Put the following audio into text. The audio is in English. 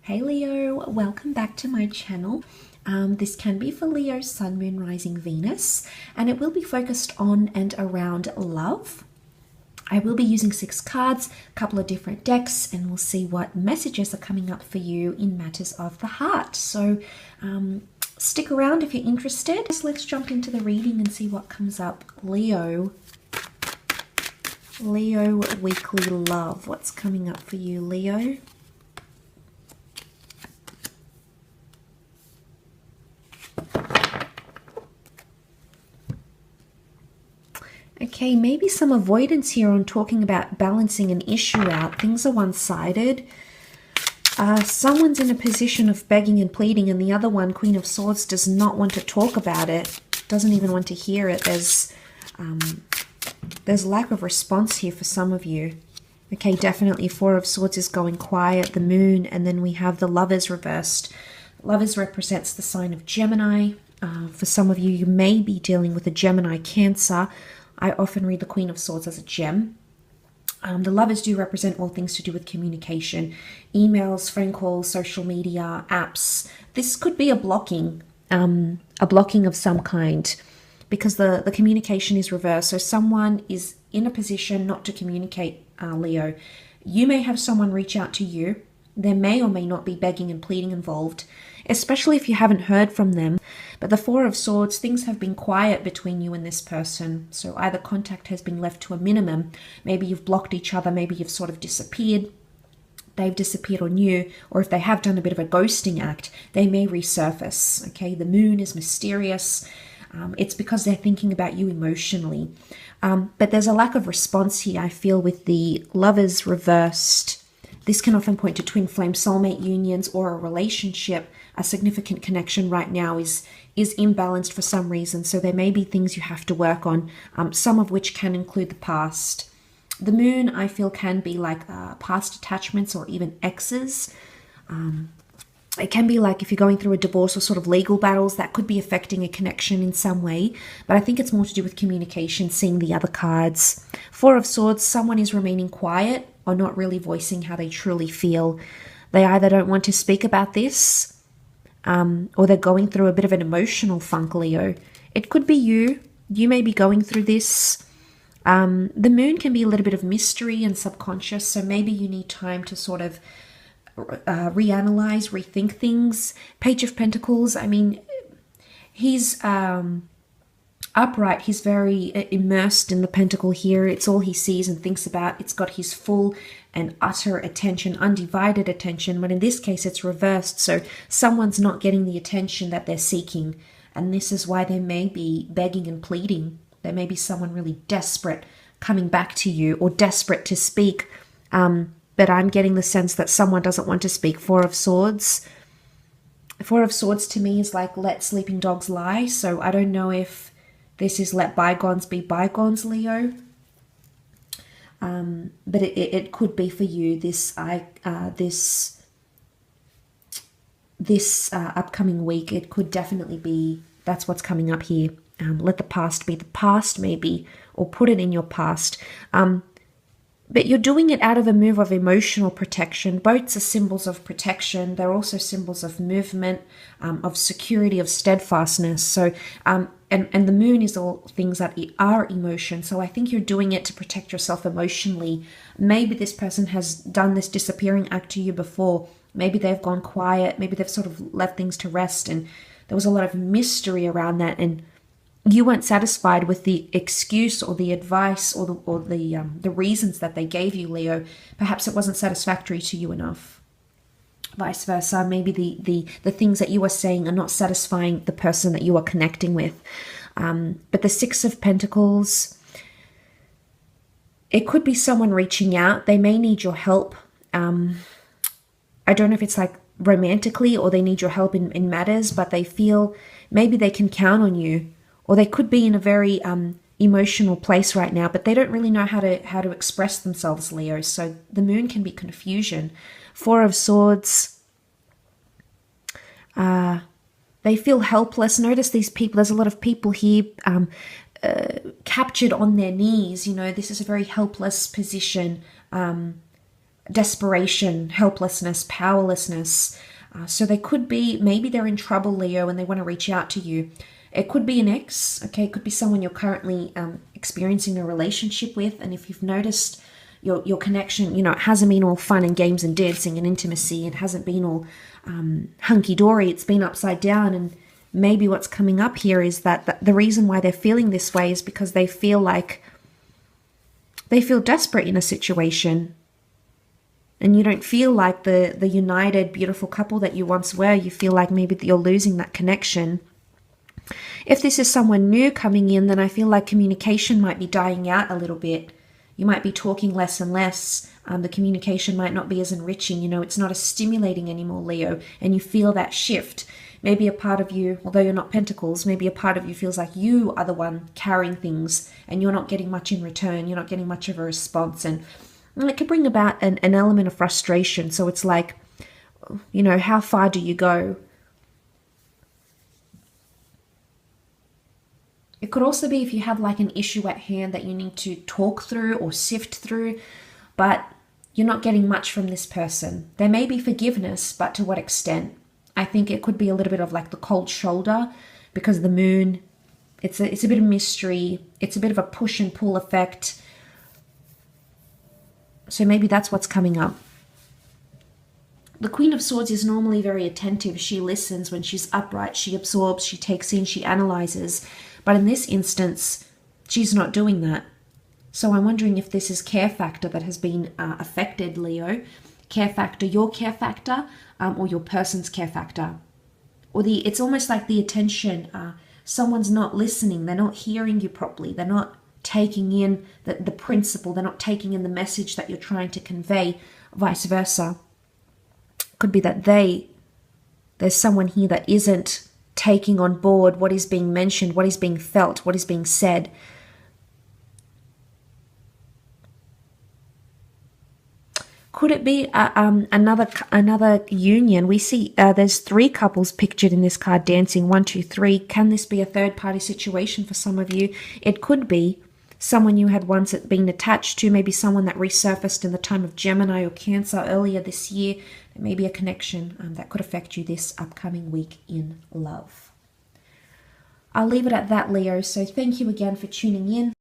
Hey Leo, welcome back to my channel. This can be for Leo, Sun, Moon, Rising, Venus, and it will be focused on and around love. I will be using 6 cards, a couple of different decks, and we'll see what messages are coming up for you in matters of the heart. So stick around if you're interested. So let's jump into the reading and see what comes up. Leo, weekly love. What's coming up for you, Leo? Okay, maybe some avoidance here on talking about balancing an issue out. Things are one-sided. Someone's in a position of begging and pleading, and the other one, Queen of Swords, does not want to talk about it, doesn't even want to hear it. There's lack of response here for some of you. Okay, definitely 4 of Swords is going quiet, the Moon, and then we have the Lovers reversed. Lovers represents the sign of Gemini. For some of you, you may be dealing with a Gemini Cancer. I often read the Queen of Swords as a gem. The Lovers do represent all things to do with communication, emails, phone calls, social media, apps. This could be a blocking of some kind because the communication is reversed. So someone is in a position not to communicate, Leo. You may have someone reach out to you. There may or may not be begging and pleading involved, especially if you haven't heard from them. But the 4 of Swords, things have been quiet between you and this person. So either contact has been left to a minimum. Maybe you've blocked each other. Maybe you've sort of disappeared. They've disappeared on you. Or if they have done a bit of a ghosting act, they may resurface. Okay, the Moon is mysterious. It's because they're thinking about you emotionally. But there's a lack of response here, I feel, with the Lovers reversed. This can often point to twin flame soulmate unions or a relationship. A significant connection right now is imbalanced for some reason. So there may be things you have to work on, some of which can include the past. The Moon, I feel, can be like past attachments or even exes. It can be like if you're going through a divorce or sort of legal battles, that could be affecting a connection in some way. But I think it's more to do with communication, seeing the other cards. 4 of Swords, someone is remaining quiet or not really voicing how they truly feel. They either don't want to speak about this or they're going through a bit of an emotional funk, Leo. It could be you. You may be going through this. The Moon can be a little bit of mystery and subconscious, so maybe you need time to sort of reanalyze, rethink things. Page of Pentacles, I mean, he's upright. He's very immersed in the pentacle here. It's all he sees and thinks about. It's got his full and utter attention, undivided attention. But in this case, it's reversed. So someone's not getting the attention that they're seeking. And this is why they may be begging and pleading. There may be someone really desperate coming back to you or desperate to speak. But I'm getting the sense that someone doesn't want to speak. 4 of Swords. 4 of Swords to me is like let sleeping dogs lie. So I don't know if this is let bygones be bygones, Leo. But it could be for you this upcoming week. It could definitely be, that's what's coming up here. Let the past be the past, maybe, or put it in your past. But you're doing it out of a move of emotional protection. Boats are symbols of protection. They're also symbols of movement, of security, of steadfastness. So, and the Moon is all things that are emotion. So I think you're doing it to protect yourself emotionally. Maybe this person has done this disappearing act to you before. Maybe they've gone quiet. Maybe they've sort of left things to rest. And there was a lot of mystery around that. And you weren't satisfied with the excuse or the advice or the reasons that they gave you, Leo. Perhaps it wasn't satisfactory to you enough. Vice versa, maybe the things that you are saying are not satisfying the person that you are connecting with. But the 6 of Pentacles, it could be someone reaching out. They may need your help. I don't know if it's like romantically or they need your help in matters, but they feel maybe they can count on you. Or they could be in a very emotional place right now, but they don't really know how to express themselves, Leo. So the Moon can be confusion. 4 of Swords, they feel helpless. Notice these people, there's a lot of people here captured on their knees. You know, this is a very helpless position. desperation, helplessness, powerlessness. So they could be, maybe they're in trouble, Leo, and they want to reach out to you. It could be an ex, okay? It could be someone you're currently experiencing a relationship with. And if you've noticed your connection, you know, it hasn't been all fun and games and dancing and intimacy. It hasn't been all hunky-dory. It's been upside down. And maybe what's coming up here is that the reason why they're feeling this way is because they feel desperate in a situation. And you don't feel like the united, beautiful couple that you once were. You feel like maybe you're losing that connection. If this is someone new coming in, then I feel like communication might be dying out a little bit. You might be talking less and less. The communication might not be as enriching. You know, it's not as stimulating anymore, Leo. And you feel that shift. Maybe a part of you, although you're not Pentacles, maybe a part of you feels like you are the one carrying things and you're not getting much in return. You're not getting much of a response. And it could bring about an element of frustration. So it's like, you know, how far do you go? It could also be if you have like an issue at hand that you need to talk through or sift through, but you're not getting much from this person. There may be forgiveness, but to what extent? I think it could be a little bit of like the cold shoulder because the moon, it's a bit of mystery. It's a bit of a push and pull effect. So maybe that's what's coming up. The Queen of Swords is normally very attentive. She listens when she's upright. She absorbs, she takes in, she analyzes. But in this instance, she's not doing that. So I'm wondering if this is care factor that has been affected, Leo. Care factor, your care factor, or your person's care factor. Or it's almost like the attention. Someone's not listening. They're not hearing you properly. They're not taking in the principle. They're not taking in the message that you're trying to convey, vice versa. Could be that there's someone here that isn't taking on board what is being mentioned, what is being felt, what is being said. Could it be another union? We see there's 3 couples pictured in this card dancing. 1, 2, 3. Can this be a third party situation for some of you? It could be someone you had once been attached to, maybe someone that resurfaced in the time of Gemini or Cancer earlier this year. There may be a connection that could affect you this upcoming week in love. I'll leave it at that, Leo. So thank you again for tuning in.